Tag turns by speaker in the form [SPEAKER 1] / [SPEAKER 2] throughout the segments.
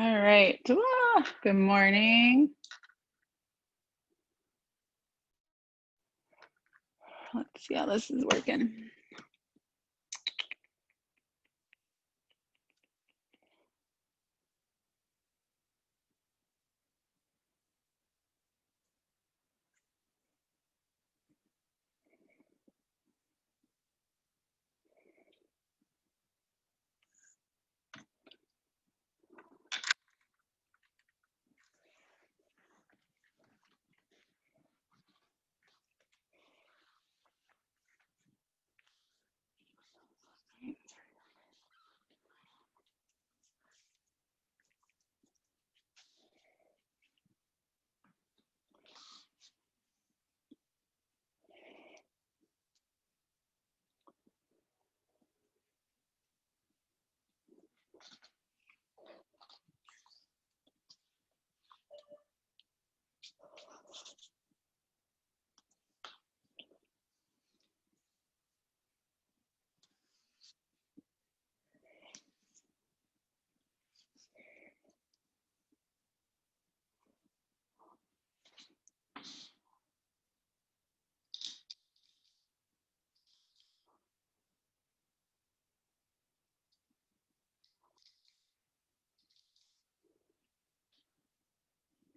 [SPEAKER 1] All right. Good morning. Let's see how this is working.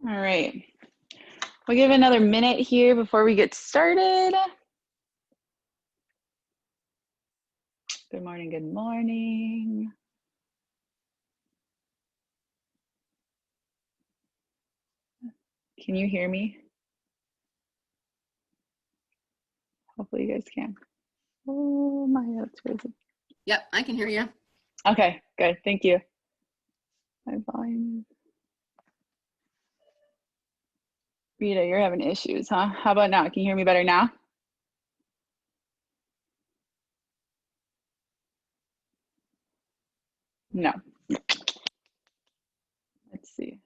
[SPEAKER 1] All right. We'll give another minute here before we get started. Good morning. Good morning. Can you hear me? Hopefully you guys can. Oh my, that's crazy.
[SPEAKER 2] Yep, I can hear you.
[SPEAKER 1] Okay, good. Thank you. My volume. Rita, you're having issues, huh? How about now? Can you hear me better now? No. Let's see.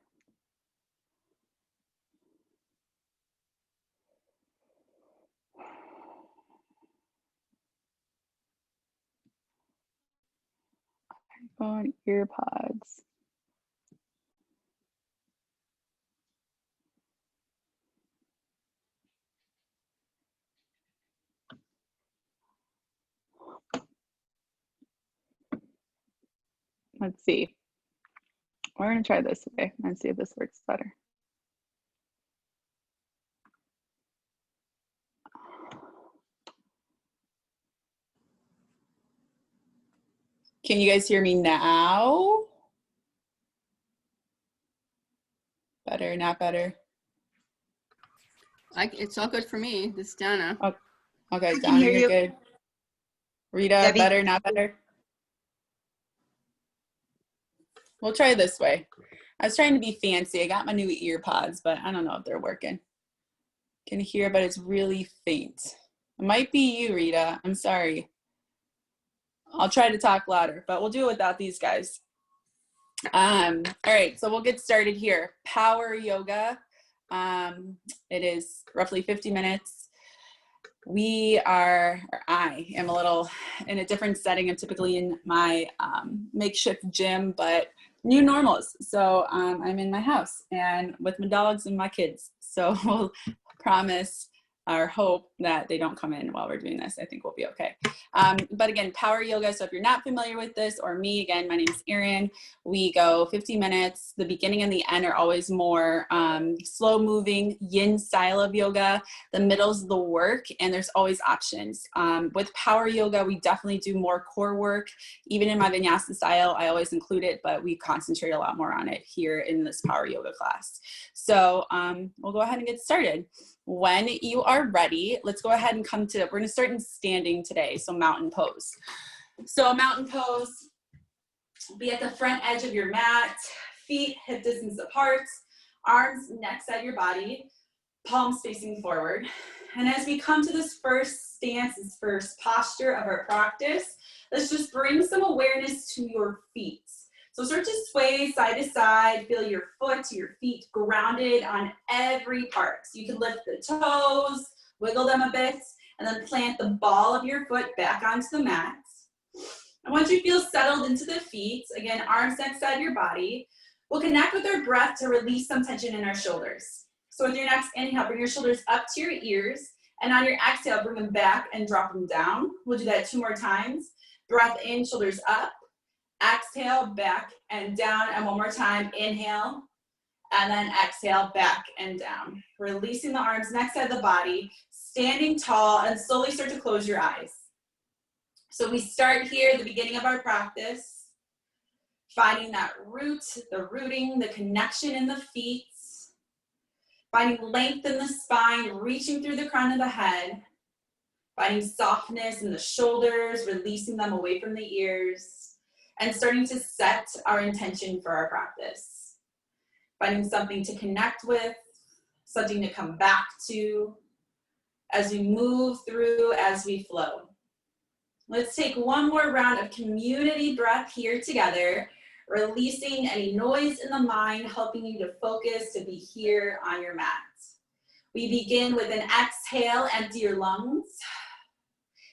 [SPEAKER 1] iPhone earpods. Let's see. We're going to try this way and see if this works better. Can you guys hear me now? Better, not better?
[SPEAKER 2] It's all good for me. This is Donna.
[SPEAKER 1] Oh, okay, Donna, you're good. Rita,
[SPEAKER 3] Debbie.
[SPEAKER 1] better, not better? We'll try this way. I was trying to be fancy. I got my new ear pods, but I don't know if they're working. Can hear, but it's really faint. It might be you, Rita. I'm sorry. I'll try to talk louder, but we'll do it without these guys. All right, so we'll get started here. Power yoga. It is roughly 50 minutes. I am a little in a different setting. I'm typically in my makeshift gym, but new normals. So I'm in my house and with my dogs and my kids. So we'll promise or hope that they don't come in while we're doing this. I think we'll be okay. But again, power yoga. So if you're not familiar with this, or me, again, my name is Erin. We go 50 minutes. The beginning and the end are always more slow moving yin style of yoga. The middle's the work, and there's always options. With power yoga, we definitely do more core work. Even in my vinyasa style, I always include it, but we concentrate a lot more on it here in this power yoga class. So we'll go ahead and get started. When you are ready, let's go ahead and we're going to start in standing today. So mountain pose. So a mountain pose, be at the front edge of your mat, feet hip distance apart, arms next at your body, palms facing forward. And as we come to this first stance, this first posture of our practice, let's just bring some awareness to your feet. So start to sway side to side, feel your foot, your feet grounded on every part. So you can lift the toes, wiggle them a bit, and then plant the ball of your foot back onto the mat. And once you feel settled into the feet, again, arms next side of your body, We'll connect with our breath to release some tension in our shoulders. So with your next inhale, bring your shoulders up to your ears, and on your exhale, bring them back and drop them down. We'll do that 2 more times. Breath in, shoulders up. Exhale, back and down, and 1 more time. Inhale, and then exhale, back and down. Releasing the arms next side of the body, standing tall, and slowly start to close your eyes. So we start here at the beginning of our practice, finding that root, the rooting, the connection in the feet, finding length in the spine, reaching through the crown of the head, finding softness in the shoulders, releasing them away from the ears, and starting to set our intention for our practice. Finding something to connect with, something to come back to as we move through, as we flow. Let's take 1 more round of community breath here together, releasing any noise in the mind, helping you to focus, to be here on your mat. We begin with an exhale, empty your lungs.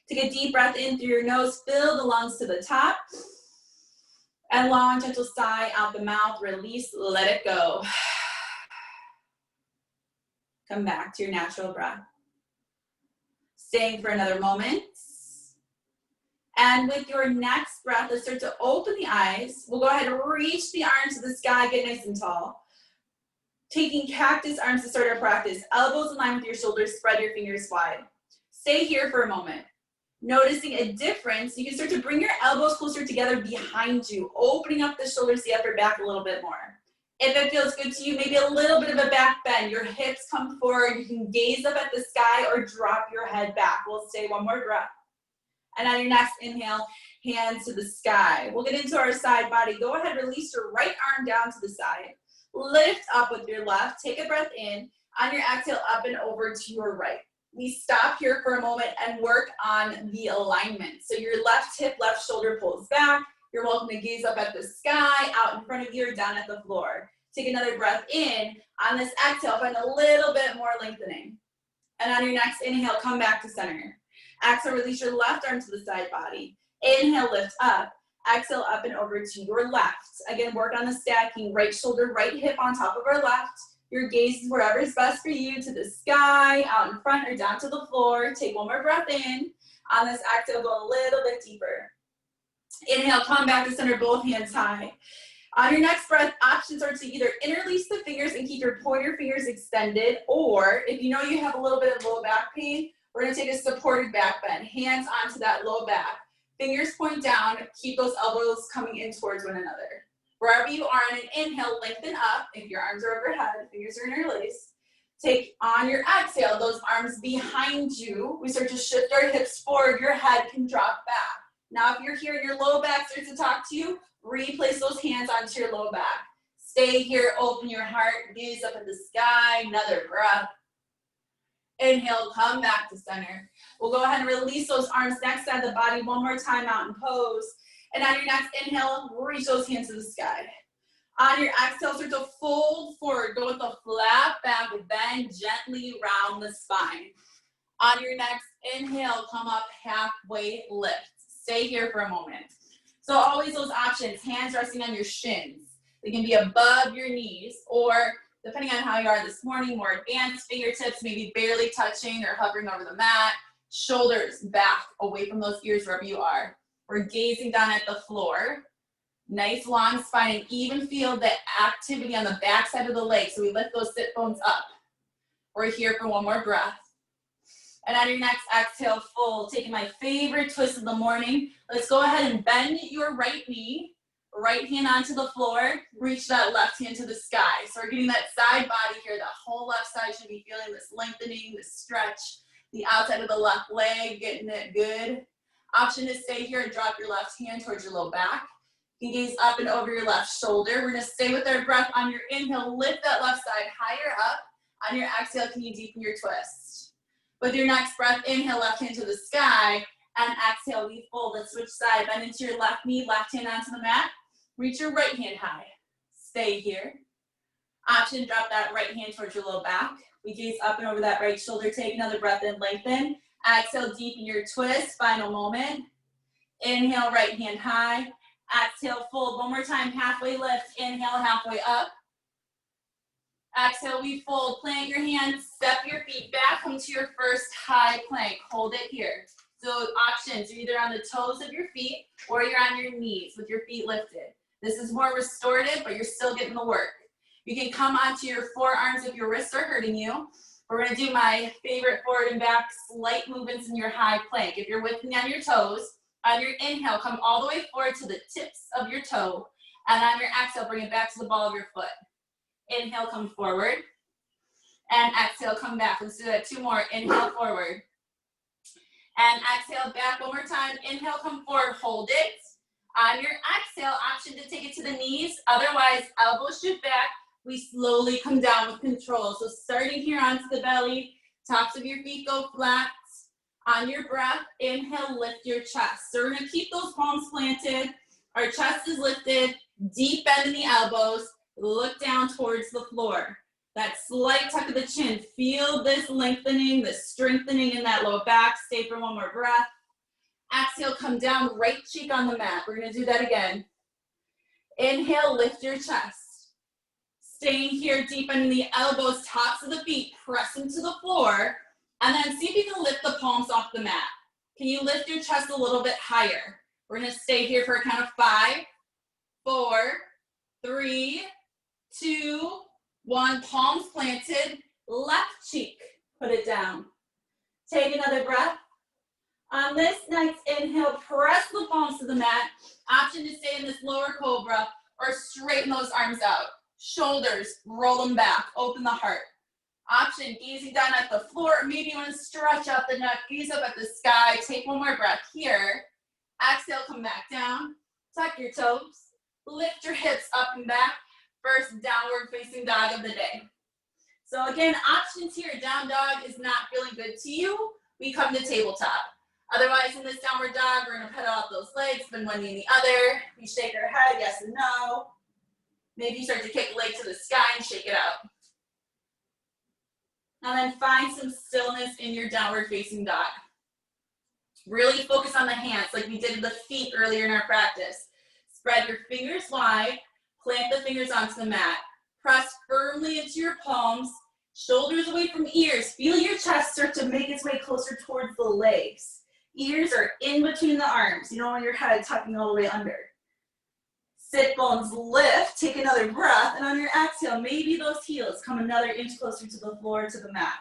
[SPEAKER 1] Take a deep breath in through your nose, fill the lungs to the top. And long, gentle sigh out the mouth, release, let it go. Come back to your natural breath. Staying for another moment. And with your next breath, let's start to open the eyes. We'll go ahead and reach the arms to the sky, get nice and tall. Taking cactus arms to start our practice. Elbows in line with your shoulders, spread your fingers wide. Stay here for a moment. Noticing a difference, you can start to bring your elbows closer together behind you, opening up the shoulders, the upper back a little bit more. If it feels good to you, maybe a little bit of a back bend. Your hips come forward. You can gaze up at the sky or drop your head back. We'll stay 1 more breath. And on your next inhale, hands to the sky. We'll get into our side body. Go ahead, release your right arm down to the side. Lift up with your left. Take a breath in. On your exhale, up and over to your right. We stop here for a moment and work on the alignment. So your left hip, left shoulder pulls back. You're welcome to gaze up at the sky, out in front of you, or down at the floor. Take another breath in. On this exhale, find a little bit more lengthening. And on your next inhale, come back to center. Exhale, release your left arm to the side body. Inhale, lift up. Exhale, up and over to your left. Again, work on the stacking. Right shoulder, right hip on top of our left. Your gaze is wherever is best for you, to the sky, out in front, or down to the floor. Take 1 more breath in. On this exhale, go a little bit deeper. Inhale, come back to center, both hands high. On your next breath, options are to either interlace the fingers and keep your pointer fingers extended, or if you know you have a little bit of low back pain, we're going to take a supported back bend. Hands onto that low back. Fingers point down. Keep those elbows coming in towards one another. Wherever you are on an inhale, lengthen up. If your arms are overhead, fingers are interlaced. Take on your exhale, those arms behind you. We start to shift our hips forward. Your head can drop back. Now, if you're here and your low back starts to talk to you, replace those hands onto your low back. Stay here, open your heart, gaze up at the sky, another breath. Inhale, come back to center. We'll go ahead and release those arms next side of the body 1 more time out in pose. And on your next inhale, reach those hands to the sky. On your exhale, start to fold forward. Go with a flat back, bend gently round the spine. On your next inhale, come up halfway lift. Stay here for a moment. So always those options, hands resting on your shins. They can be above your knees, or depending on how you are this morning, more advanced, fingertips maybe barely touching or hovering over the mat. Shoulders back, away from those ears wherever you are. We're gazing down at the floor. Nice long spine, and even feel the activity on the back side of the leg. So we lift those sit bones up. We're here for 1 more breath. And on your next exhale, fold. Taking my favorite twist of the morning. Let's go ahead and bend your right knee. Right hand onto the floor. Reach that left hand to the sky. So we're getting that side body here. That whole left side should be feeling this lengthening, this stretch. The outside of the left leg, getting it good. Option to stay here and drop your left hand towards your low back. You can gaze up and over your left shoulder. We're gonna stay with our breath. On your inhale, lift that left side higher up. On your exhale, can you deepen your twist? With your next breath, inhale, left hand to the sky. And exhale, we fold. Let's switch side. Bend into your left knee, left hand onto the mat. Reach your right hand high. Stay here. Option, drop that right hand towards your low back. We gaze up and over that right shoulder. Take another breath in, lengthen. Exhale, deepen your twist. Final moment. Inhale, right hand high. Exhale, fold. One more time, halfway lift. Inhale, halfway up. Exhale, we fold. Plant your hands, step your feet back, come to your first high plank. Hold it here. So options, you're either on the toes of your feet or you're on your knees with your feet lifted. This is more restorative, but you're still getting the work. You can come onto your forearms if your wrists are hurting you. We're gonna do my favorite forward and back slight movements in your high plank. If you're with me on your toes, on your inhale, come all the way forward to the tips of your toe. And on your exhale, bring it back to the ball of your foot. Inhale, come forward. And exhale, come back. Let's do that 2 more. Inhale, forward. And exhale, back 1 more time. Inhale, come forward, hold it. On your exhale, option to take it to the knees. Otherwise, elbows shoot back. We slowly come down with control. So starting here onto the belly, tops of your feet go flat. On your breath, inhale, lift your chest. So we're gonna keep those palms planted. Our chest is lifted, deep bend in the elbows. Look down towards the floor. That slight tuck of the chin. Feel this lengthening, this strengthening in that low back. Stay for 1 more breath. Exhale, come down, right cheek on the mat. We're gonna do that again. Inhale, lift your chest. Staying here, deep in the elbows, tops of the feet, press into the floor. And then see if you can lift the palms off the mat. Can you lift your chest a little bit higher? We're gonna stay here for a count of 5, 4, 3, 2, 1. Palms planted, left cheek, put it down. Take another breath. On this next inhale, press the palms to the mat. Option to stay in this lower cobra or straighten those arms out. Shoulders, roll them back, open the heart. Option, gazing down at the floor. Maybe you want to stretch out the neck, gaze up at the sky. Take 1 more breath here. Exhale, come back down. Tuck your toes. Lift your hips up and back. First downward facing dog of the day. So again, options here. Down dog is not feeling good to you. We come to tabletop. Otherwise, in this downward dog, we're going to pedal out those legs, bend one knee and the other. We shake our head, yes and no. Maybe you start to kick a leg to the sky and shake it out. And then find some stillness in your downward facing dog. Really focus on the hands like we did the feet earlier in our practice. Spread your fingers wide, plant the fingers onto the mat. Press firmly into your palms, shoulders away from ears. Feel your chest start to make its way closer towards the legs. Ears are in between the arms. You don't want your head tucking all the way under. Sit bones lift, take another breath, and on your exhale, maybe those heels come another inch closer to the floor, to the mat.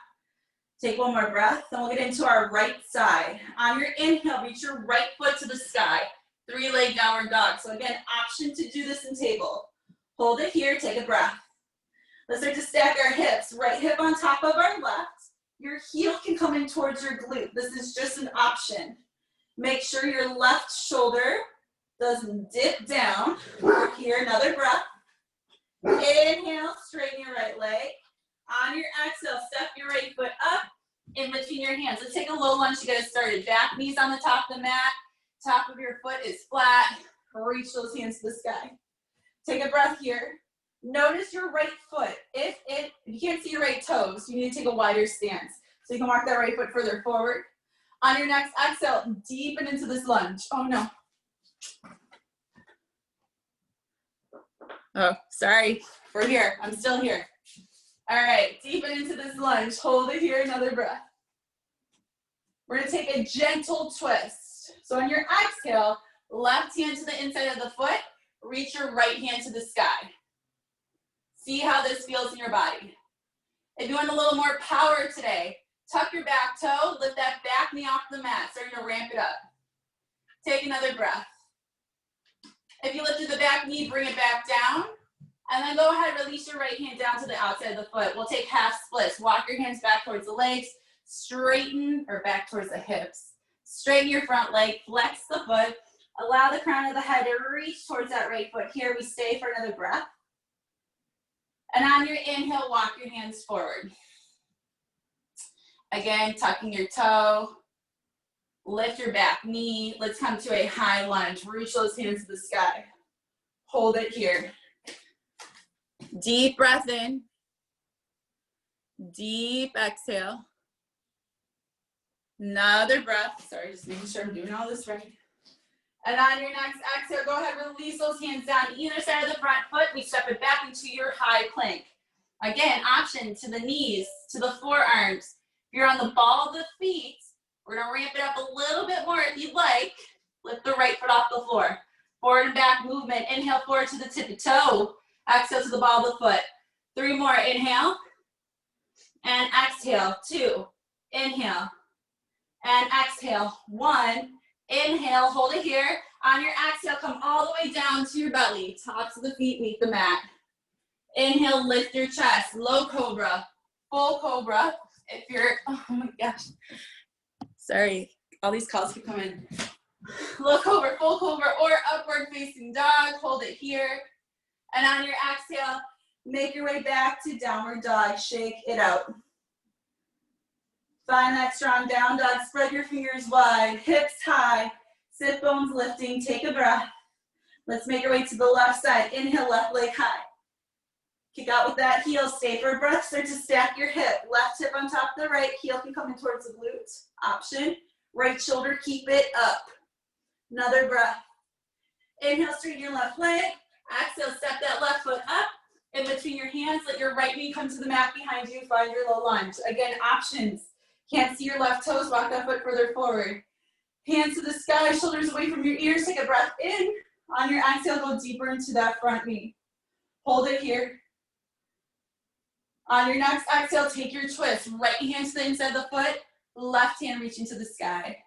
[SPEAKER 1] Take 1 more breath, then we'll get into our right side. On your inhale, reach your right foot to the sky. 3-leg downward dog. So again, option to do this in table. Hold it here, take a breath. Let's start to stack our hips. Right hip on top of our left. Your heel can come in towards your glute. This is just an option. Make sure your left shoulder doesn't dip down. Work here, another breath. Inhale, straighten your right leg. On your exhale, step your right foot up in between your hands. Let's take a low lunge to get us started. Back knees on the top of the mat. Top of your foot is flat. Reach those hands to the sky. Take a breath here. Notice your right foot. If you can't see your right toes, you need to take a wider stance. So you can walk that right foot further forward. On your next exhale, deepen into this lunge. Oh no. Oh, sorry. We're here. I'm still here. All right, deepen into this lunge. Hold it here, another breath. We're gonna take a gentle twist. So on your exhale, left hand to the inside of the foot, reach your right hand to the sky. See how this feels in your body. If you want a little more power today, tuck your back toe, lift that back knee off the mat, starting to ramp it up. Take another breath. If you lifted the back knee, bring it back down. And then go ahead, release your right hand down to the outside of the foot. We'll take half splits. Walk your hands back towards the legs, straighten, or back towards the hips. Straighten your front leg, flex the foot. Allow the crown of the head to reach towards that right foot. Here we stay for another breath. And on your inhale, walk your hands forward. Again, tucking your toe. Lift your back knee. Let's come to a high lunge. Reach those hands to the sky. Hold it here. Deep breath in. Deep exhale. Another breath. Sorry, just making sure I'm doing all this right. And on your next exhale, go ahead, release those hands down either side of the front foot. We step it back into your high plank. Again, option to the knees, to the forearms. If you're on the ball of the feet, we're gonna ramp it up a little bit more if you'd like. Lift the right foot off the floor. Forward and back movement. Inhale, forward to the tippy toe. Exhale to the ball of the foot. 3 more, inhale. And exhale, 2. Inhale. And exhale, 1. Inhale, hold it here. On your exhale, come all the way down to your belly. Tops of the feet meet the mat. Inhale, lift your chest. Low cobra, full cobra. If you're, oh my gosh. Sorry, all these calls keep coming. Low cobra, full cobra, or upward facing dog. Hold it here. And on your exhale, make your way back to downward dog. Shake it out. Find that strong down dog. Spread your fingers wide, hips high, sit bones lifting. Take a breath. Let's make our way to the left side. Inhale, left leg high. Kick out with that heel. Stay for a breath. Start to stack your hip. Left hip on top of the right. Heel can come in towards the glute. Option. Right shoulder, keep it up. Another breath. Inhale, straighten your left leg. Exhale, step that left foot up. In between your hands, let your right knee come to the mat behind you. Find your low lunge. Again, options. Can't see your left toes, walk that foot further forward. Hands to the sky, shoulders away from your ears. Take a breath in. On your exhale, go deeper into that front knee. Hold it here. On your next exhale, take your twist. Right hand to the inside of the foot, left hand reaching to the sky.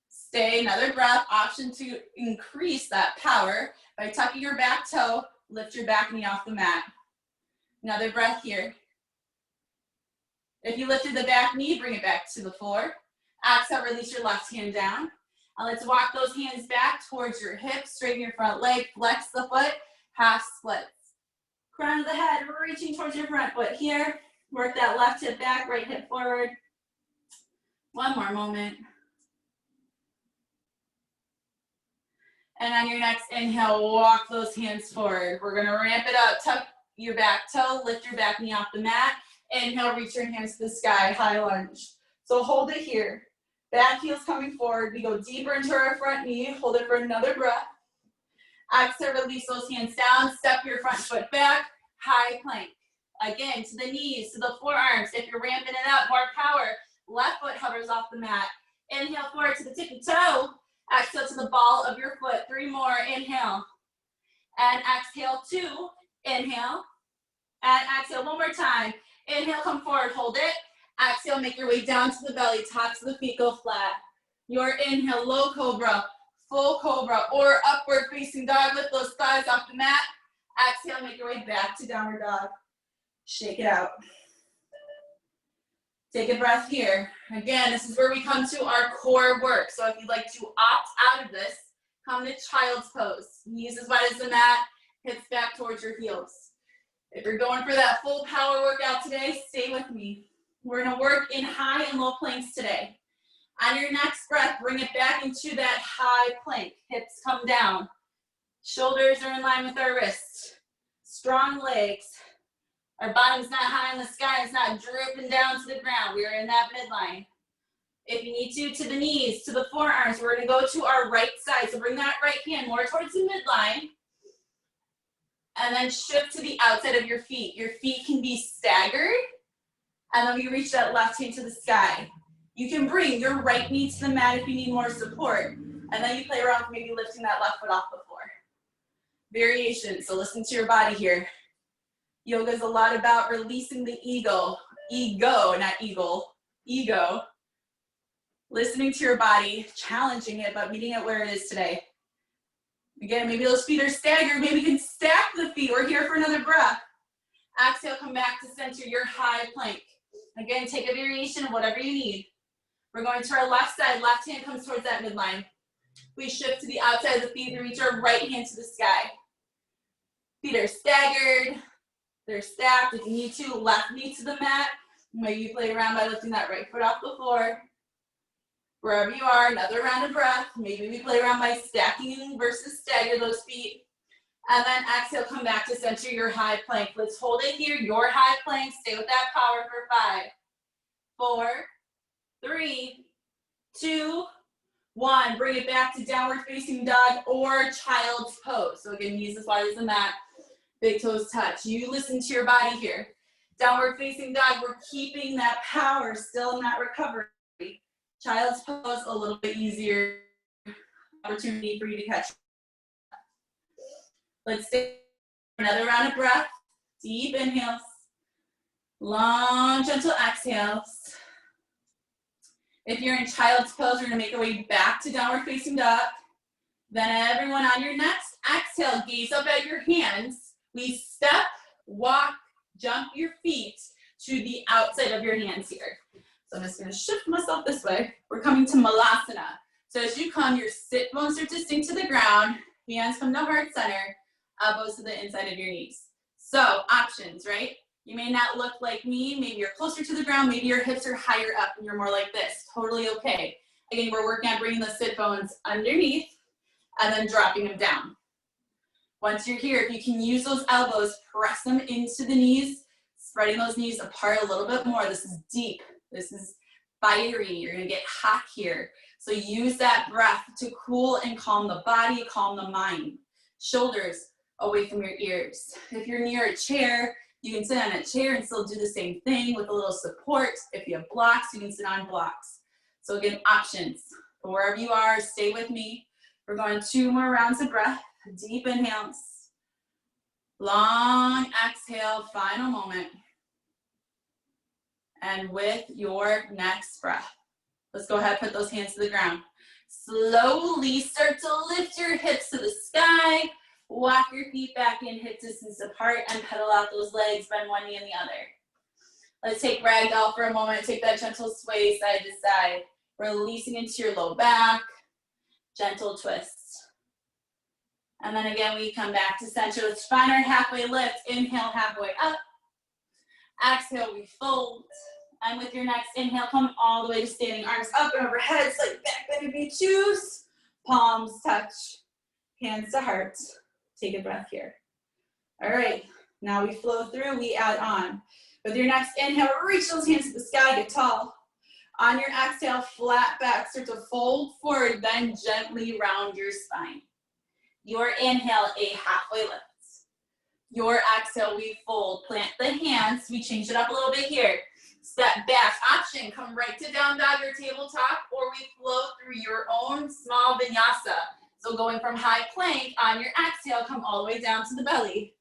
[SPEAKER 1] Stay, another breath. Option to increase that power by tucking your back toe, lift your back knee off the mat. Another breath here. If you lifted the back knee, bring it back to the floor. Exhale, release your left hand down. And let's walk those hands back towards your hips, straighten your front leg, flex the foot, half splits. Crown of the head, reaching towards your front foot here. Work that left hip back, right hip forward. One more moment. And on your next inhale, walk those hands forward. We're gonna ramp it up, tuck your back toe, lift your back knee off the mat. Inhale, reach your hands to the sky, high lunge. So hold it here. Back heel's coming forward. We go deeper into our front knee. Hold it for another breath. Exhale, release those hands down. Step your front foot back, high plank. Again, to the knees, to the forearms. If you're ramping it up, more power. Left foot hovers off the mat. Inhale, forward to the tippy toe. Exhale to the ball of your foot. 3 more, inhale. And exhale, 2. Inhale. And exhale, one more time. Inhale, come forward, hold it. Exhale, make your way down to the belly, tops of the feet go flat. Your inhale, low cobra, full cobra, or upward facing dog. Lift those thighs off the mat. Exhale, make your way back to downward dog. Shake it out. Take a breath here. Again, this is where we come to our core work. So if you'd like to opt out of this, come to child's pose. Knees as wide as the mat, hips back towards your heels. If you're going for that full power workout today, stay with me. We're gonna work in high and low planks today. On your next breath, bring it back into that high plank. Hips come down. Shoulders are in line with our wrists. Strong legs. Our bottom's not high in the sky, it's not drooping down to the ground. We are in that midline. If you need to the knees, to the forearms, we're gonna go to our right side. So bring that right hand more towards the midline. And then shift to the outside of your feet. Your feet can be staggered. And then we reach that left hand to the sky. You can bring your right knee to the mat if you need more support. And then you play around with maybe lifting that left foot off the floor. Variation, so listen to your body here. Yoga is a lot about releasing the ego. Ego, not eagle. Ego. Listening to your body, challenging it, but meeting it where it is today. Again, maybe those feet are staggered. Maybe you can stack the feet. We're here for another breath. Exhale, come back to center your high plank. Again, take a variation of whatever you need. We're going to our left side. Left hand comes towards that midline. We shift to the outside of the feet and reach our right hand to the sky. Feet are staggered. They're stacked. If you need to, left knee to the mat. Maybe you play around by lifting that right foot off the floor. Wherever you are, another round of breath. Maybe we play around by stacking versus stagger those feet. And then exhale, come back to center your high plank. Let's hold it here, your high plank. Stay with that power for 5, 4, 3, 2, 1, bring it back to downward facing dog or child's pose. So again, knees as wide as the mat, big toes touch. You listen to your body here. Downward facing dog, we're keeping that power still in that recovery. Child's pose, a little bit easier opportunity for you to catch. Let's take another round of breath. Deep inhales, long, gentle exhales. If you're in child's pose, we're gonna make our way back to downward facing dog. Then everyone on your next exhale, gaze up at your hands. We step, walk, jump your feet to the outside of your hands here. So I'm just gonna shift myself this way. We're coming to Malasana. So as you come, your sit bones are to sink to the ground, hands come to heart center, elbows to the inside of your knees. So options, right? You may not look like me, maybe you're closer to the ground, maybe your hips are higher up and you're more like this, totally okay. Again, we're working on bringing the sit bones underneath and then dropping them down. Once you're here, if you can use those elbows, press them into the knees, spreading those knees apart a little bit more. This is deep, this is fiery, you're gonna get hot here. So use that breath to cool and calm the body, calm the mind. Shoulders away from your ears. If you're near a chair, you can sit on a chair and still do the same thing with a little support. If you have blocks, you can sit on blocks. So again, options. But wherever you are, stay with me. We're going 2 more rounds of breath. Deep inhales. Long exhale, final moment. And with your next breath, let's go ahead and put those hands to the ground. Slowly start to lift your hips to the sky. Walk your feet back in, hip distance apart, and pedal out those legs, bend one knee and the other. Let's take ragdoll for a moment. Take that gentle sway side to side. Releasing into your low back. Gentle twist. And then again, we come back to center. Let's find our halfway lift. Inhale, halfway up. Exhale, we fold. And with your next inhale, come all the way to standing. Arms up and overhead, slight back bend if you choose. Palms touch, hands to heart. Take a breath here. All right, now we flow through, we add on. With your next inhale, reach those hands to the sky, get tall. On your exhale, flat back, start to fold forward, then gently round your spine. Your inhale, a halfway lift. Your exhale, we fold, plant the hands, we change it up a little bit here. Step back, option, come right to down dog or tabletop, or we flow through your own small vinyasa. So going from high plank, on your exhale, come all the way down to the belly.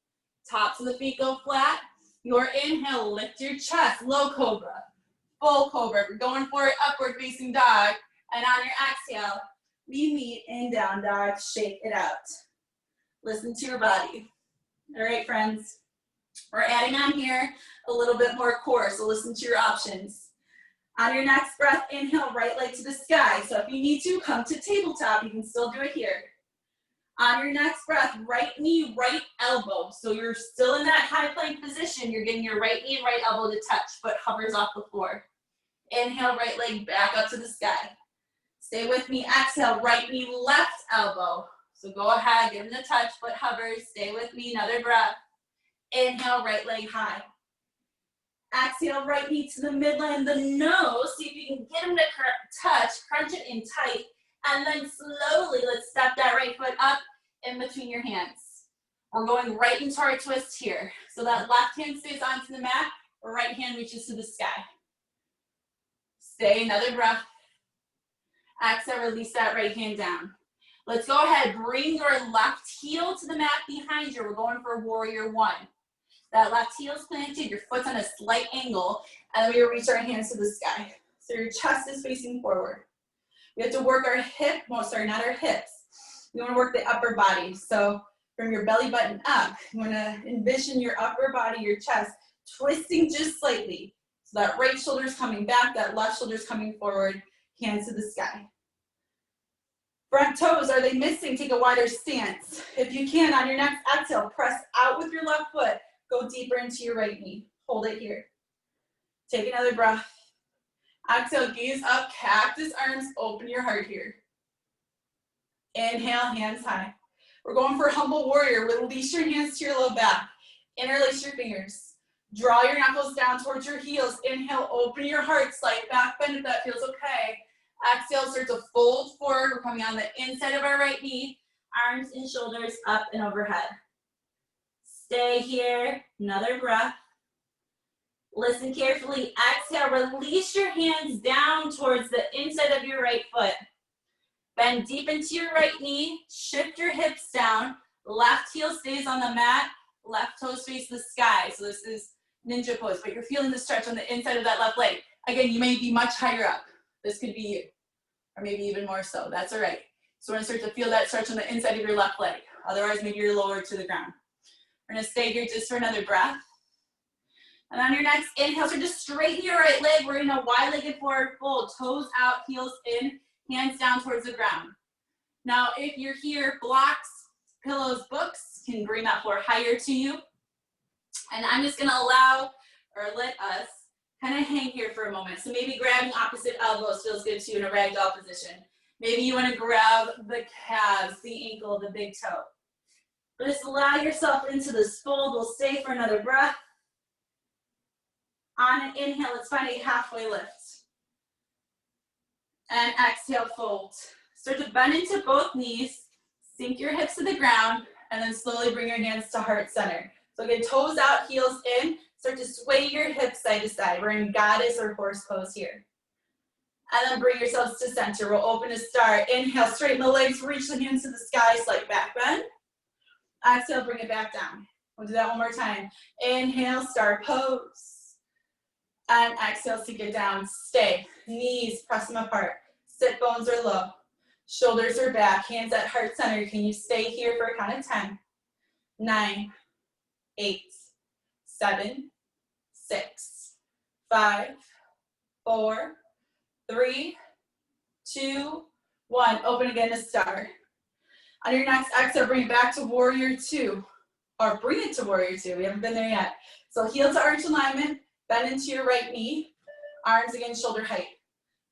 [SPEAKER 1] Tops of the feet go flat. Your inhale, lift your chest, low cobra, full cobra. We're going for it, upward facing dog. And on your exhale, we meet in down dog, shake it out. Listen to your body. All right, friends. We're adding on here a little bit more core, so listen to your options. On your next breath, inhale, right leg to the sky. So if you need to, come to tabletop. You can still do it here. On your next breath, right knee, right elbow. So you're still in that high plank position. You're getting your right knee and right elbow to touch, but hovers off the floor. Inhale, right leg back up to the sky. Stay with me. Exhale, right knee, left elbow. So go ahead, give them the touch, but hovers. Stay with me. Another breath. Inhale, right leg high. Exhale, right knee to the midline, the nose. See if you can get them to touch, crunch it in tight. And then slowly, let's step that right foot up in between your hands. We're going right into our twist here. So that left hand stays onto the mat, or right hand reaches to the sky. Stay, another breath. Exhale, release that right hand down. Let's go ahead, bring your left heel to the mat behind you. We're going for warrior one. That left heel is planted, your foot's on a slight angle, and then we reach our hands to the sky. So your chest is facing forward. We have to work our hip, well, sorry, not our hips. We want to work the upper body. So from your belly button up, you want to envision your upper body, your chest, twisting just slightly. So that right shoulder is coming back, that left shoulder is coming forward, hands to the sky. Front toes, are they missing? Take a wider stance. If you can, on your next exhale, press out with your left foot. Go deeper into your right knee. Hold it here. Take another breath. Exhale, gaze up, cactus arms, open your heart here. Inhale, hands high. We're going for humble warrior. Release your hands to your low back. Interlace your fingers. Draw your knuckles down towards your heels. Inhale, open your heart, slight back bend if that feels okay. Exhale, start to fold forward. We're coming on the inside of our right knee, arms and shoulders up and overhead. Stay here, another breath. Listen carefully, exhale, release your hands down towards the inside of your right foot. Bend deep into your right knee, shift your hips down, left heel stays on the mat, left toes face the sky. So this is ninja pose, but you're feeling the stretch on the inside of that left leg. Again, you may be much higher up. This could be you, or maybe even more so. That's all right. So we're gonna start to feel that stretch on the inside of your left leg. Otherwise, maybe you're lower to the ground. We're gonna stay here just for another breath. And on your next inhale, so just straighten your right leg. We're gonna wide-legged forward fold, toes out, heels in, hands down towards the ground. Now, if you're here, blocks, pillows, books can bring that floor higher to you. And I'm just gonna allow, or let us, kind of hang here for a moment. So maybe grabbing opposite elbows feels good to you in a ragdoll position. Maybe you wanna grab the calves, the ankle, the big toe. Just allow yourself into this fold. We'll stay for another breath. On an inhale, let's find a halfway lift. And exhale, fold. Start to bend into both knees, sink your hips to the ground, and then slowly bring your hands to heart center. So again, toes out, heels in. Start to sway your hips side to side. We're in goddess or horse pose here. And then bring yourselves to center. We'll open to start. Inhale, straighten the legs, reach the hands to the sky, slight back bend. Exhale, bring it back down. We'll do that one more time. Inhale, star pose. And exhale, sink it down. Stay. Knees, press them apart. Sit bones are low. Shoulders are back. Hands at heart center. Can you stay here for a count of 10, 9, 8, 7, 6, 5, 4, 3, 2, 1. Open again to star. On your next exhale, bring it back to warrior 2. Or bring it to warrior 2. We haven't been there yet. So heel to arch alignment. Bend into your right knee, arms against shoulder height.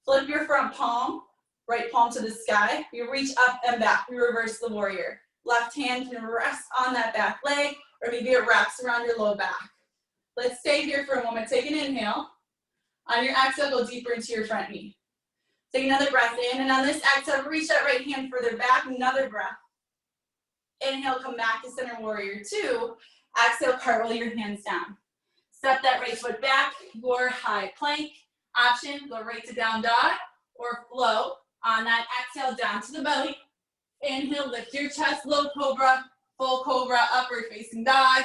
[SPEAKER 1] Flip your front palm, right palm to the sky. You reach up and back. We reverse the warrior. Left hand can rest on that back leg, or maybe it wraps around your low back. Let's stay here for a moment. Take an inhale. On your exhale, go deeper into your front knee. Take another breath in, and on this exhale, reach that right hand further back. Another breath. Inhale, come back to center warrior 2. Exhale, cartwheel your hands down. Step that right foot back, your high plank. Option, go right to down dog or flow. On that exhale, down to the belly. Inhale, lift your chest, low cobra, full cobra, upward facing dog.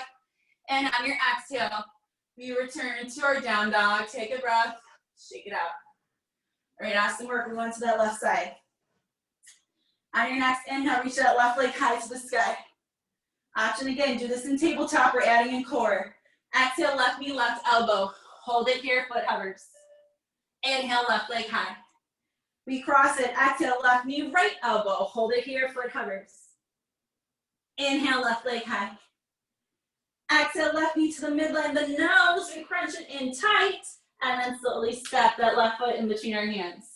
[SPEAKER 1] And on your exhale, we return to our down dog. Take a breath, shake it out. All right, awesome work. We're going to that left side. On your next inhale, reach that left leg high to the sky. Option again, do this in tabletop. We're adding in core. Exhale, left knee, left elbow. Hold it here, foot hovers. Inhale, left leg high. We cross it. Exhale, left knee, right elbow. Hold it here, foot hovers. Inhale, left leg high. Exhale, left knee to the midline, the nose, and crunch it in tight. And then slowly step that left foot in between our hands.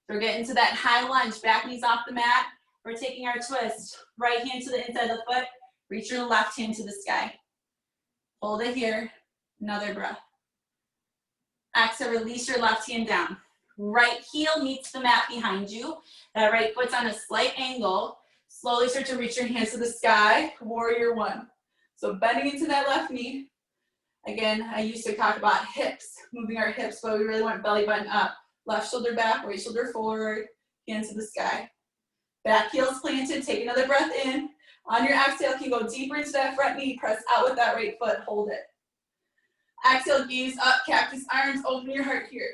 [SPEAKER 1] We're getting to that high lunge, back knees off the mat. We're taking our twist. Right hand to the inside of the foot. Reach your left hand to the sky. Hold it here. Another breath. Exhale, release your left hand down. Right heel meets the mat behind you. That right foot's on a slight angle. Slowly start to reach your hands to the sky. Warrior 1. So bending into that left knee. Again, I used to talk about hips, moving our hips, but we really want belly button up. Left shoulder back, right shoulder forward, hands to the sky. Back heel's planted, take another breath in. On your exhale, you can go deeper into that front knee, press out with that right foot, hold it. Exhale, gaze up, cactus arms, open your heart here.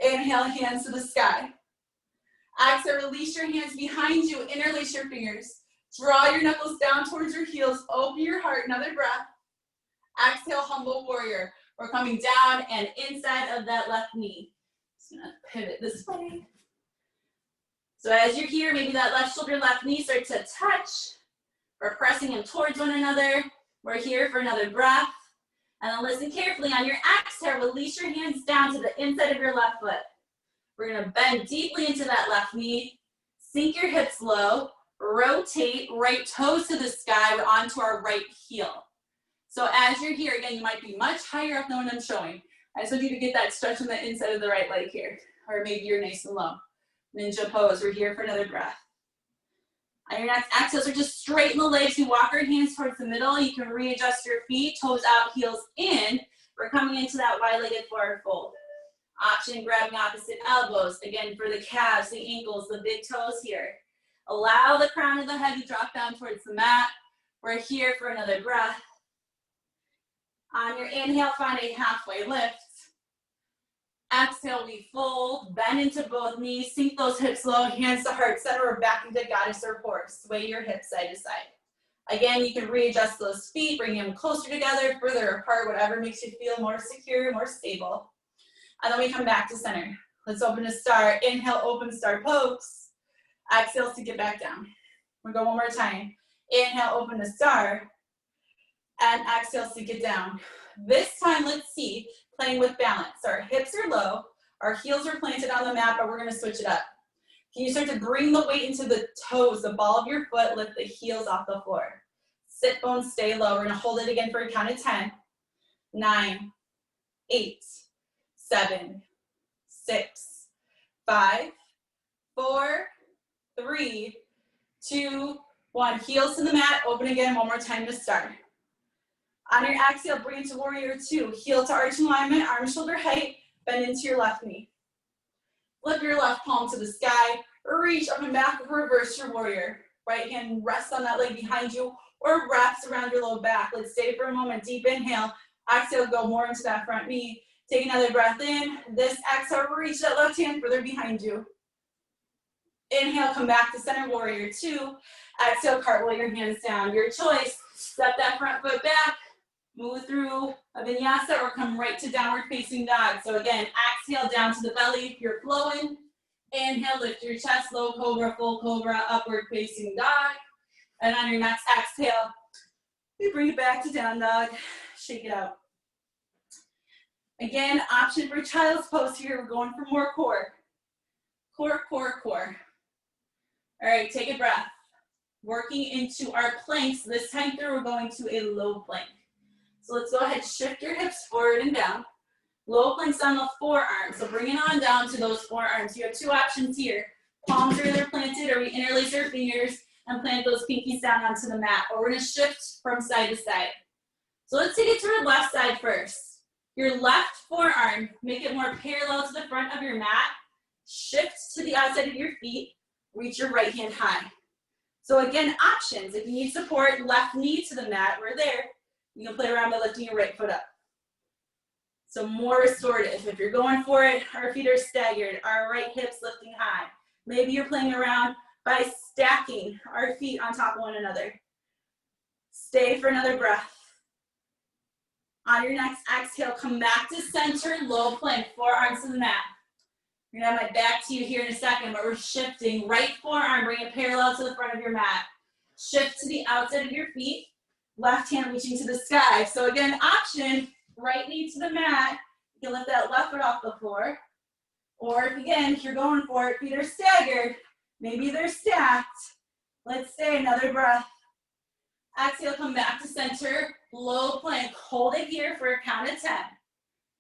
[SPEAKER 1] Inhale, hands to the sky. Exhale, release your hands behind you, interlace your fingers. Draw your knuckles down towards your heels, open your heart, another breath. Exhale, humble warrior. We're coming down and inside of that left knee. Just gonna pivot this way. So as you're here, maybe that left shoulder, left knee start to touch. We're pressing them towards one another. We're here for another breath. And then listen carefully. On your exhale, release your hands down to the inside of your left foot. We're gonna bend deeply into that left knee. Sink your hips low. Rotate right toes to the sky. We're onto our right heel. So as you're here, again, you might be much higher up than what I'm showing. I just want you to get that stretch on the inside of the right leg here. Or maybe you're nice and low. Ninja pose. We're here for another breath. On your next exhale, so just straighten the legs. You walk our hands towards the middle. You can readjust your feet, toes out, heels in. We're coming into that wide-legged forward fold. Option, grabbing opposite elbows. Again, for the calves, the ankles, the big toes here. Allow the crown of the head to drop down towards the mat. We're here for another breath. On your inhale, find a halfway lift. Exhale, we fold, bend into both knees, sink those hips low, hands to heart center, or back into goddess or horse. Sway your hips side to side. Again, you can readjust those feet, bring them closer together, further apart, whatever makes you feel more secure, more stable. And then we come back to center. Let's open to star. Inhale, open star pose. Exhale to get back down. We'll go one more time. Inhale, open to star. And exhale to get down. This time, let's see, playing with balance. So our hips are low, our heels are planted on the mat, but we're gonna switch it up. Can you start to bring the weight into the toes, the ball of your foot, lift the heels off the floor. Sit bones, stay low. We're gonna hold it again for a count of 10, 9, 8, 7, 6, 5, 4, 3, 2, 1. Heels to the mat, open again one more time to start. On your exhale, bring it to warrior two. Heel to arch alignment, arm shoulder height, bend into your left knee. Flip your left palm to the sky, reach up and back, reverse your warrior. Right hand rests on that leg behind you or wraps around your low back. Let's stay for a moment. Deep inhale. Exhale, go more into that front knee. Take another breath in. This exhale, reach that left hand further behind you. Inhale, come back to center, warrior two. Exhale, cartwheel your hands down. Your choice. Step that front foot back. Move through a vinyasa or come right to downward facing dog. So again, exhale down to the belly if you're flowing. Inhale, lift your chest, low cobra, full cobra, upward facing dog. And on your next exhale, we bring it back to down dog. Shake it out. Again, option for child's pose here. We're going for more core. Core, core, core. All right, take a breath. Working into our planks. This time through, we're going to a low plank. So let's go ahead, shift your hips forward and down. Low planks on the forearms. So bring it on down to those forearms. You have two options here. Palms are either planted or we interlace our fingers and plant those pinkies down onto the mat. Or we're gonna shift from side to side. So let's take it to our left side first. Your left forearm, make it more parallel to the front of your mat. Shift to the outside of your feet. Reach your right hand high. So again, options. If you need support, left knee to the mat, we're there. You can play around by lifting your right foot up. So more restorative. If you're going for it, our feet are staggered, our right hips lifting high. Maybe you're playing around by stacking our feet on top of one another. Stay for another breath. On your next exhale, come back to center, low plank, forearms to the mat. I'm gonna have my back to you here in a second, but we're shifting. Right forearm, bring it parallel to the front of your mat. Shift to the outside of your feet. Left hand reaching to the sky. So again, option, right knee to the mat. You can lift that left foot off the floor. Or if you're going for it, feet are staggered. Maybe they're stacked. Let's stay another breath. Exhale, come back to center. Low plank. Hold it here for a count of 10.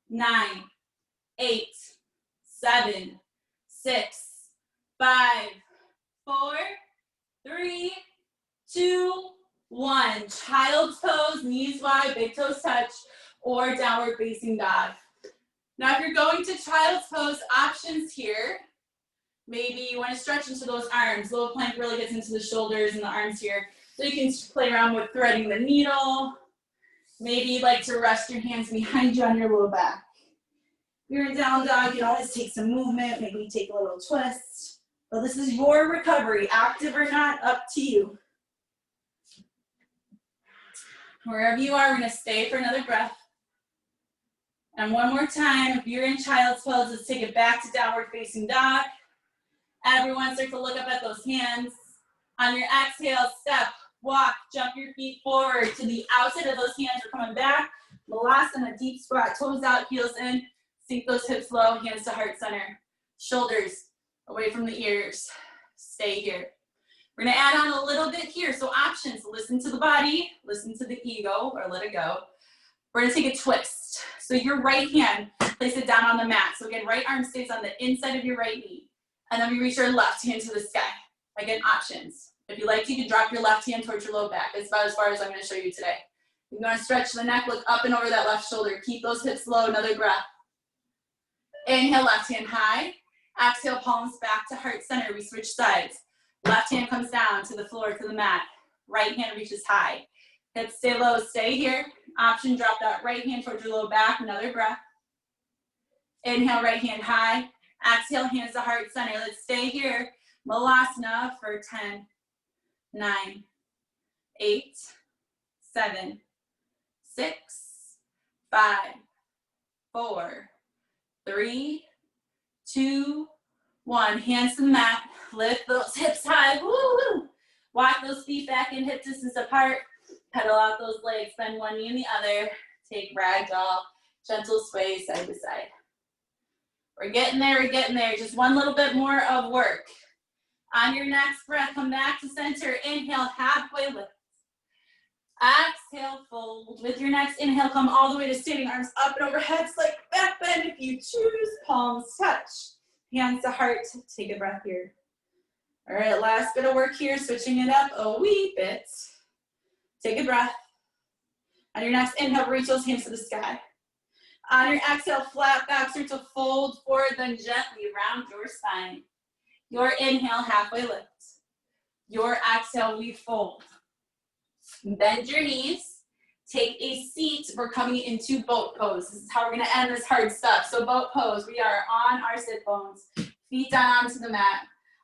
[SPEAKER 1] 9, 8, 7, 6, 5, 4, 3, 2, 1. Child's pose, knees wide, big toes touch, or downward facing dog. Now, if you're going to child's pose, options here. Maybe you want to stretch into those arms. Low plank really gets into the shoulders and the arms here. So you can play around with threading the needle. Maybe you'd like to rest your hands behind you on your low back. If you're in down dog, you can always take some movement. Maybe take a little twist. But this is your recovery, active or not, up to you. Wherever you are, we're going to stay for another breath. And one more time, if you're in child's pose, let's take it back to downward facing dog. Everyone start to look up at those hands. On your exhale, step, walk, jump your feet forward to the outside of those hands. We're coming back. Malasana, deep squat, toes out, heels in. Sink those hips low, hands to heart center. Shoulders away from the ears. Stay here. We're gonna add on a little bit here. So options, listen to the body, listen to the ego, or let it go. We're gonna take a twist. So your right hand, place it down on the mat. So again, right arm stays on the inside of your right knee. And then we reach our left hand to the sky. Again, options. If you like, you can drop your left hand towards your low back. It's about as far as I'm going to show you today. You're going to stretch the neck, look up and over that left shoulder. Keep those hips low, another breath. Inhale, left hand high. Exhale, palms back to heart center. We switch sides. Left hand comes down to the floor, to the mat. Right hand reaches high. Hips stay low, stay here. Option, drop that right hand towards your low back, another breath. Inhale, right hand high. Exhale, hands to heart center. Let's stay here. Malasana for 10, 9, 8, 7, 6, 5, 4, 3, 2, 1. Hands to the mat. Lift those hips high. Woo-woo. Walk those feet back in hip distance apart. Pedal out those legs. Bend one knee and the other. Take ragdoll. Gentle sway side to side. We're getting there. We're getting there. Just one little bit more of work. On your next breath, come back to center. Inhale, halfway lift. Exhale, fold. With your next inhale, come all the way to standing. Arms up and overhead, like back bend if you choose. Palms touch. Hands to heart. Take a breath here. All right, last bit of work here. Switching it up a wee bit. Take a breath. On your next inhale, reach those hands to the sky. On your exhale, flat back, start to fold forward, then gently round your spine. Your inhale, halfway lift. Your exhale, we fold. Bend your knees. Take a seat. We're coming into boat pose. This is how we're going to end this hard stuff. So boat pose, we are on our sit bones. Feet down onto the mat.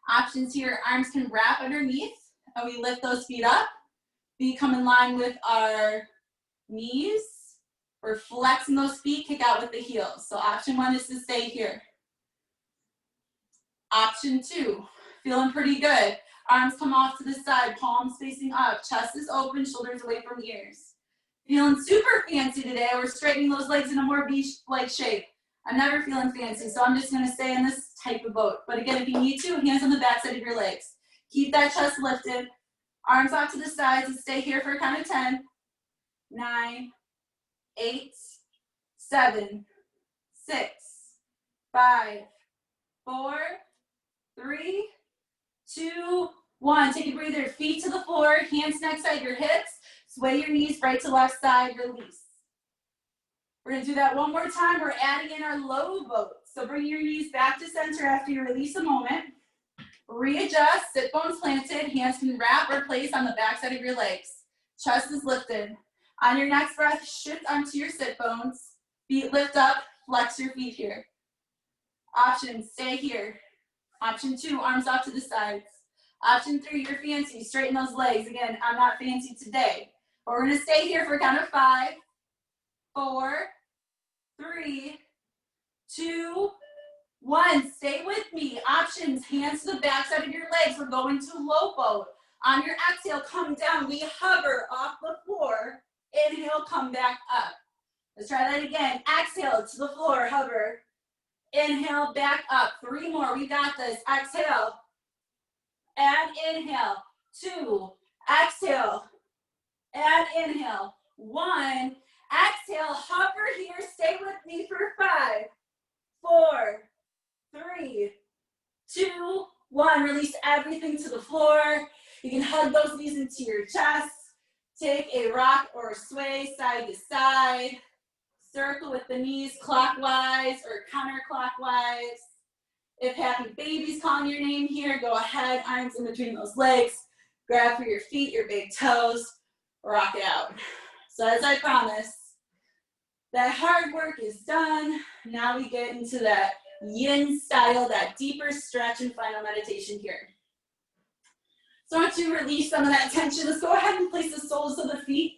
[SPEAKER 1] Options here, arms can wrap underneath, and we lift those feet up. Feet come in line with our knees. We're flexing those feet, kick out with the heels. So option 1 is to stay here. Option 2, feeling pretty good. Arms come off to the side, palms facing up, chest is open, shoulders away from ears. Feeling super fancy today. We're straightening those legs in a more V-like shape. I'm never feeling fancy, so I'm just gonna stay in this type of boat. But again, if you need to, hands on the back side of your legs. Keep that chest lifted. Arms off to the sides and stay here for a count of 10, 9, 8, 7, 6, 5, 4, 3, 2, 1. Take a breather. Feet to the floor, hands next side your hips. Sway your knees right to left side, release. We're gonna do that one more time. We're adding in our low boat. So bring your knees back to center after you release a moment. Readjust, sit bones planted, hands can wrap or place on the back side of your legs. Chest is lifted. On your next breath, shift onto your sit bones. Feet lift up, flex your feet here. Option, stay here. Option 2, arms off to the sides. Option 3, you're fancy, straighten those legs. Again, I'm not fancy today. But we're gonna stay here for a count of 5, 4, 3, 2, 1. Stay with me. Options, hands to the back side of your legs. We're going to low boat. On your exhale, come down. We hover off the floor. Inhale, come back up. Let's try that again. Exhale to the floor, hover. Inhale, back up. 3 more, we got this. Exhale, and inhale. 2, exhale, and inhale. 1, exhale, hover here. Stay with me for 5, 4, 3, 2, 1. Release everything to the floor. You can hug those knees into your chest. Take a rock or sway side to side. Circle with the knees clockwise or counterclockwise. If happy baby's calling your name here, go ahead, arms in between those legs. Grab for your feet, your big toes, rock it out. So as I promised, that hard work is done. Now we get into that yin style, that deeper stretch and final meditation here. So I want you to release some of that tension. Let's go ahead and place the soles of the feet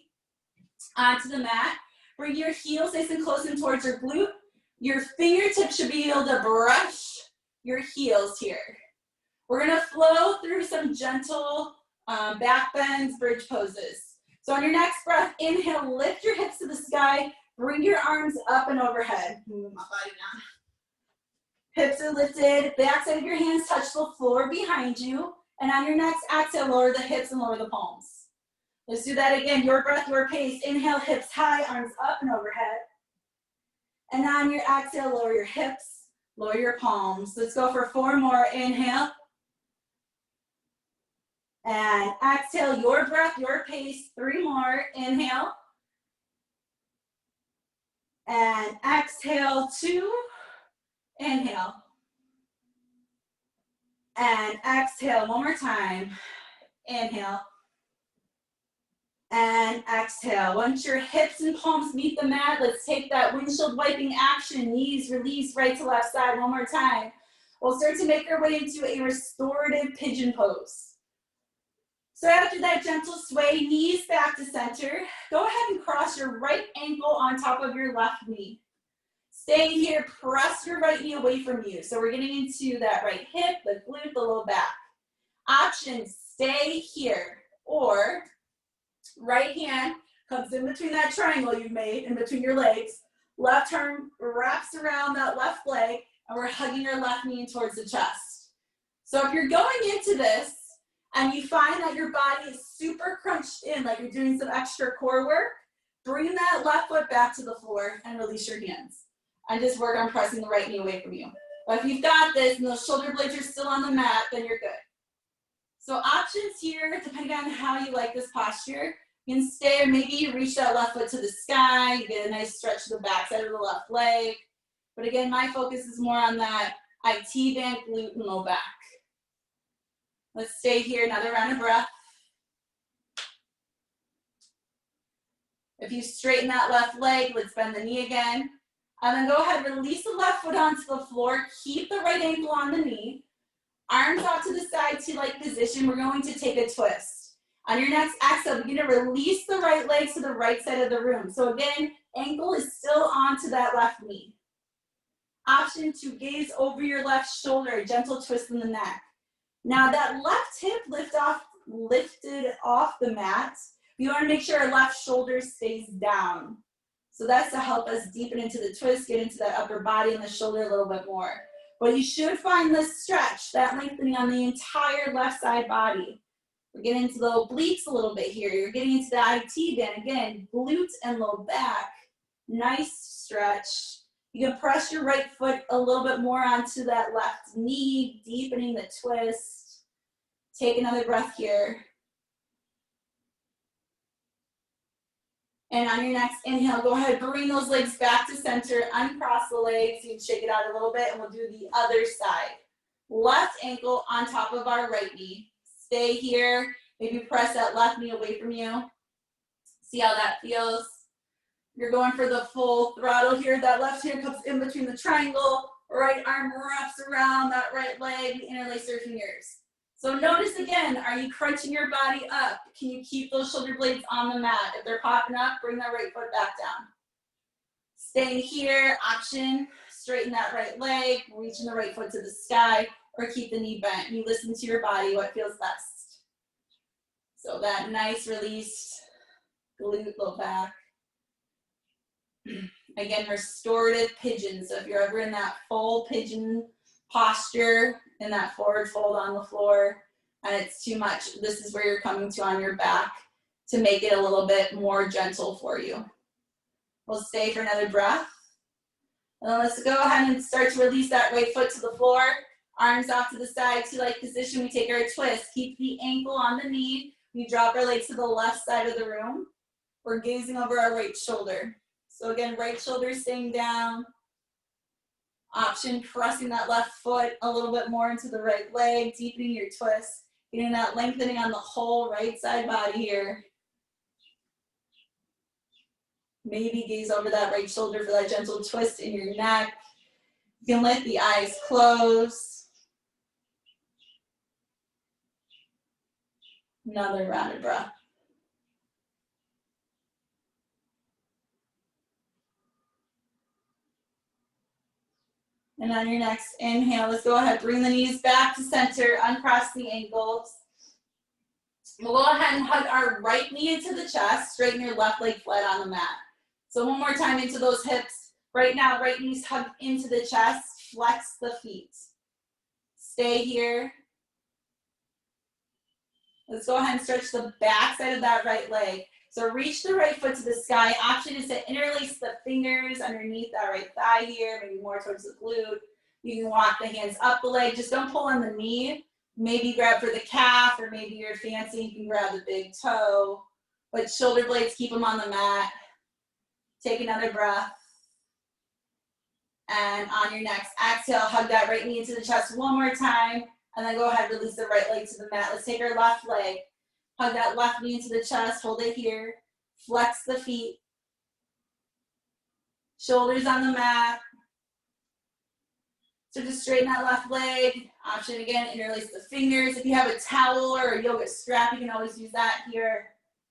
[SPEAKER 1] onto the mat. Bring your heels nice and close in towards your glute. Your fingertips should be able to brush your heels here. We're gonna flow through some gentle back bends, bridge poses. So on your next breath, inhale, lift your hips to the sky. Bring your arms up and overhead. Move my body down. Hips are lifted. Back side of your hands touch the floor behind you. And on your next exhale, lower the hips and lower the palms. Let's do that again. Your breath, your pace. Inhale, hips high, arms up and overhead. And on your exhale, lower your hips, Lower your palms. Let's go for 4 more. Inhale. And exhale, your breath, your pace. 3 more. Inhale. And exhale, 2. Inhale. And exhale, one more time. Inhale. And exhale. Once your hips and palms meet the mat, let's take that windshield wiping action. Knees release right to left side. One more time. We'll start to make our way into a restorative pigeon pose. So after that gentle sway, knees back to center. Go ahead and cross your right ankle on top of your left knee. Stay here, press your right knee away from you. So we're getting into that right hip, the glute, the low back. Option, stay here, or right hand comes in between that triangle you've made, in between your legs. Left arm wraps around that left leg, and we're hugging our left knee towards the chest. So if you're going into this, and you find that your body is super crunched in, like you're doing some extra core work, bring that left foot back to the floor and release your hands. And just work on pressing the right knee away from you. But if you've got this and those shoulder blades are still on the mat, then you're good. So options here, depending on how you like this posture, you can stay, or maybe you reach that left foot to the sky, you get a nice stretch to the back side of the left leg. But again, my focus is more on that IT band, glute, and low back. Let's stay here, another round of breath. If you straighten that left leg, let's bend the knee again. And then go ahead, release the left foot onto the floor. Keep the right ankle on the knee. Arms out to the side, T-like position. We're going to take a twist. On your next exhale, begin to release the right leg to the right side of the room. So again, ankle is still onto that left knee. Option to gaze over your left shoulder, a gentle twist in the neck. Now that left hip lifted off the mat, you want to make sure our left shoulder stays down. So that's to help us deepen into the twist, get into that upper body and the shoulder a little bit more. But you should find this stretch, that lengthening on the entire left side body. We're getting into the obliques a little bit here. You're getting into the IT band. Again, glutes and low back. Nice stretch. You can press your right foot a little bit more onto that left knee, deepening the twist. Take another breath here. And on your next inhale, go ahead, bring those legs back to center, uncross the legs, you can shake it out a little bit, and we'll do the other side. Left ankle on top of our right knee. Stay here, maybe press that left knee away from you. See how that feels. You're going for the full throttle here. That left hand comes in between the triangle, right arm wraps around that right leg, interlace your fingers. So notice again, are you crunching your body up? Can you keep those shoulder blades on the mat? If they're popping up, bring that right foot back down. Staying here, option, straighten that right leg, reaching the right foot to the sky, or keep the knee bent. You listen to your body, what feels best. So that nice released glute, low back. Again, restorative pigeon. So if you're ever in that full pigeon posture, in that forward fold on the floor, and it's too much, this is where you're coming to on your back to make it a little bit more gentle for you. We'll stay for another breath. And then let's go ahead and start to release that right foot to the floor. Arms off to the side, T-like position. We take our twist. Keep the ankle on the knee. We drop our legs to the left side of the room. We're gazing over our right shoulder. So again, right shoulder staying down. Option, pressing that left foot a little bit more into the right leg, deepening your twist, getting that lengthening on the whole right side body here. Maybe gaze over that right shoulder for that gentle twist in your neck. You can let the eyes close. Another round of breath. And on your next inhale, let's go ahead, bring the knees back to center, uncross the ankles. We'll go ahead and hug our right knee into the chest, straighten your left leg flat on the mat. So one more time into those hips. Right now, right knee's hugged into the chest, flex the feet. Stay here. Let's go ahead and stretch the back side of that right leg. So reach the right foot to the sky. Option is to interlace the fingers underneath that right thigh here, maybe more towards the glute. You can walk the hands up the leg. Just don't pull on the knee. Maybe grab for the calf, or maybe you're fancy, you can grab the big toe. But shoulder blades, keep them on the mat. Take another breath. And on your next exhale, hug that right knee into the chest one more time. And then go ahead, release the right leg to the mat. Let's take our left leg. Hug that left knee into the chest, hold it here. Flex the feet. Shoulders on the mat. So just straighten that left leg. Option again, interlace the fingers. If you have a towel or a yoga strap, you can always use that here.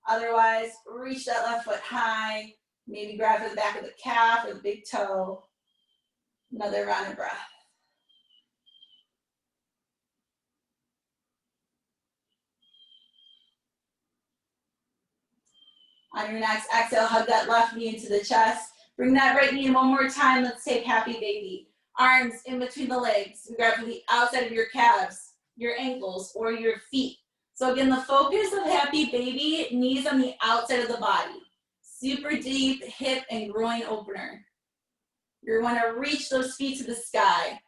[SPEAKER 1] Otherwise, reach that left foot high. Maybe grab for the back of the calf or the big toe. Another round of breath. On your next exhale, hug that left knee into the chest. Bring that right knee in one more time. Let's take happy baby. Arms in between the legs. We grab from the outside of your calves, your ankles, or your feet. So again, the focus of happy baby, knees on the outside of the body. Super deep hip and groin opener. You're going to reach those feet to the sky.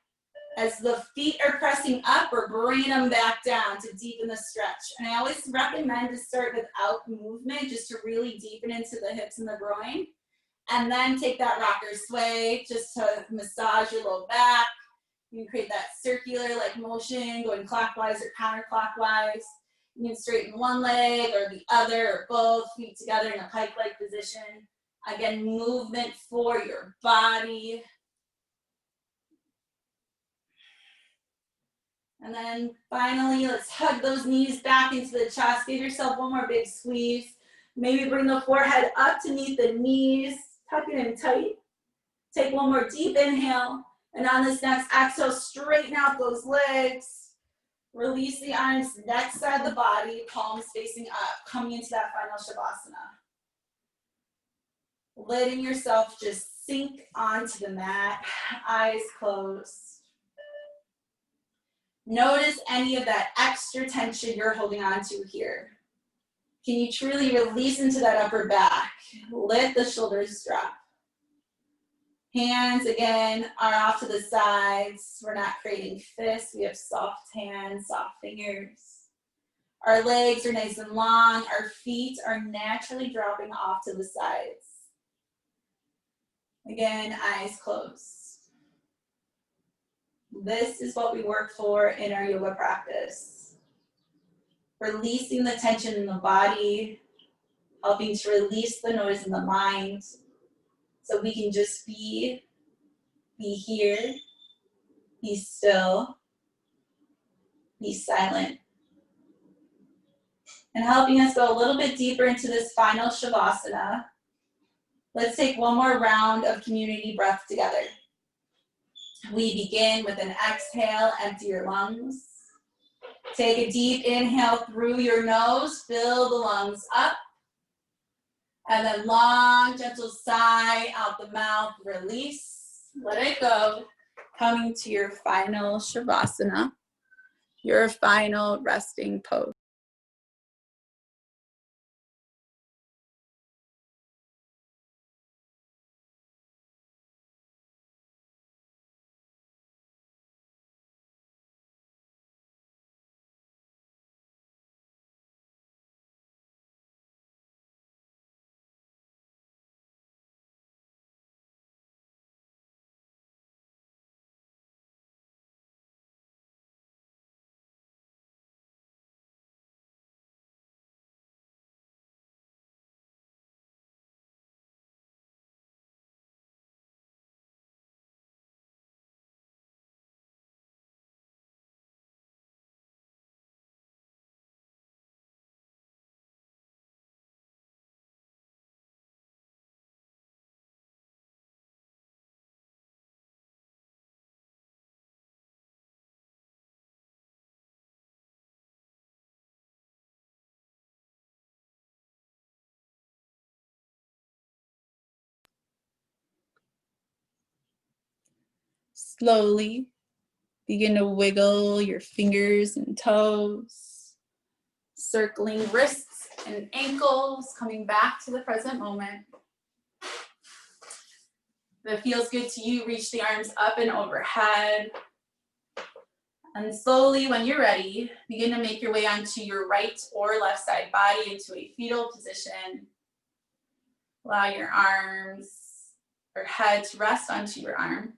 [SPEAKER 1] As the feet are pressing up, we're bringing them back down to deepen the stretch. And I always recommend to start without movement, just to really deepen into the hips and the groin. And then take that rocker sway just to massage your low back. You can create that circular like motion, going clockwise or counterclockwise. You can straighten one leg or the other, or both feet together in a pike-like position. Again, movement for your body. And then finally, let's hug those knees back into the chest. Give yourself one more big squeeze. Maybe bring the forehead up to meet the knees. Tuck it in tight. Take one more deep inhale. And on this next exhale, straighten out those legs. Release the arms next side of the body, palms facing up, coming into that final Shavasana. Letting yourself just sink onto the mat, eyes closed. Notice any of that extra tension you're holding on to here. Can you truly release into that upper back? Let the shoulders drop. Hands, again, are off to the sides. We're not creating fists. We have soft hands, soft fingers. Our legs are nice and long. Our feet are naturally dropping off to the sides. Again, eyes closed. This is what we work for in our yoga practice. Releasing the tension in the body, helping to release the noise in the mind, so we can just be here, be still, be silent. And helping us go a little bit deeper into this final Shavasana. Let's take one more round of community breath together. We begin with an exhale, empty your lungs. Take a deep inhale through your nose, fill the lungs up. And then long, gentle sigh out the mouth, release, let it go. Coming to your final Shavasana, your final resting pose. Slowly begin to wiggle your fingers and toes, circling wrists and ankles, coming back to the present moment. If it feels good to you, reach the arms up and overhead. And slowly, when you're ready, begin to make your way onto your right or left side body into a fetal position. Allow your arms or head to rest onto your arm.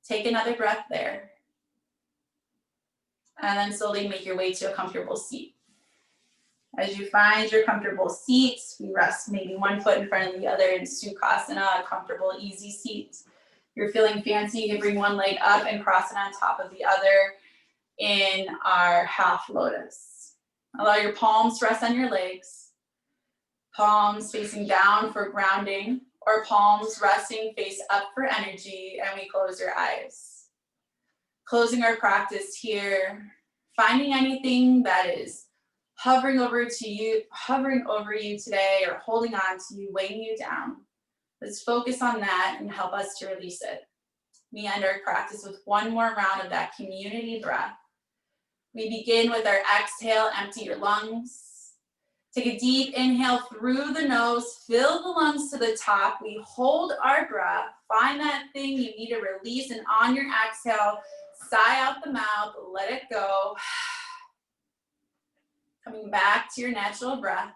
[SPEAKER 1] Take another breath there. And then slowly make your way to a comfortable seat. As you find your comfortable seat, we rest maybe one foot in front of the other in Sukhasana, a comfortable, easy seat. If you're feeling fancy, you can bring one leg up and cross it on top of the other in our half lotus. Allow your palms to rest on your legs. Palms facing down for grounding, or palms resting face up for energy, and we close your eyes. Closing our practice here, finding anything that is hovering over you today or holding on to you, weighing you down. Let's focus on that and help us to release it. We end our practice with one more round of that community breath. We begin with our exhale, empty your lungs. Take a deep inhale through the nose, fill the lungs to the top. We hold our breath, find that thing you need to release, and on your exhale, sigh out the mouth, let it go. Coming back to your natural breath,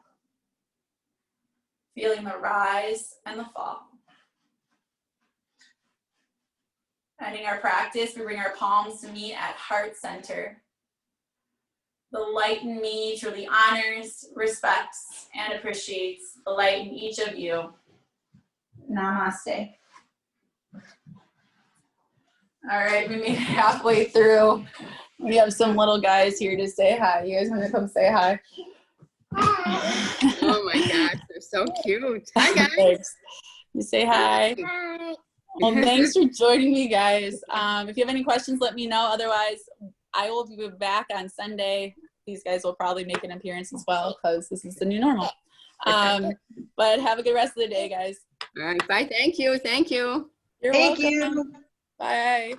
[SPEAKER 1] feeling the rise and the fall. Ending our practice, we bring our palms to meet at heart center. The light in me truly honors, respects, and appreciates the light in each of you. Namaste. All right, we made it halfway through. We have some little guys here to say hi. You guys want to come say hi?
[SPEAKER 2] Oh my gosh, they're so cute. Hi guys.
[SPEAKER 1] Thanks. You say hi.
[SPEAKER 3] Hi.
[SPEAKER 1] Well, thanks for joining me, guys. If you have any questions, let me know. Otherwise, I will be back on Sunday. These guys will probably make an appearance as well because this is the new normal. But have a good rest of the day, guys.
[SPEAKER 2] All right, bye. Thank you. Thank you.
[SPEAKER 1] You're
[SPEAKER 3] Thank
[SPEAKER 1] welcome.
[SPEAKER 3] you.
[SPEAKER 1] Bye.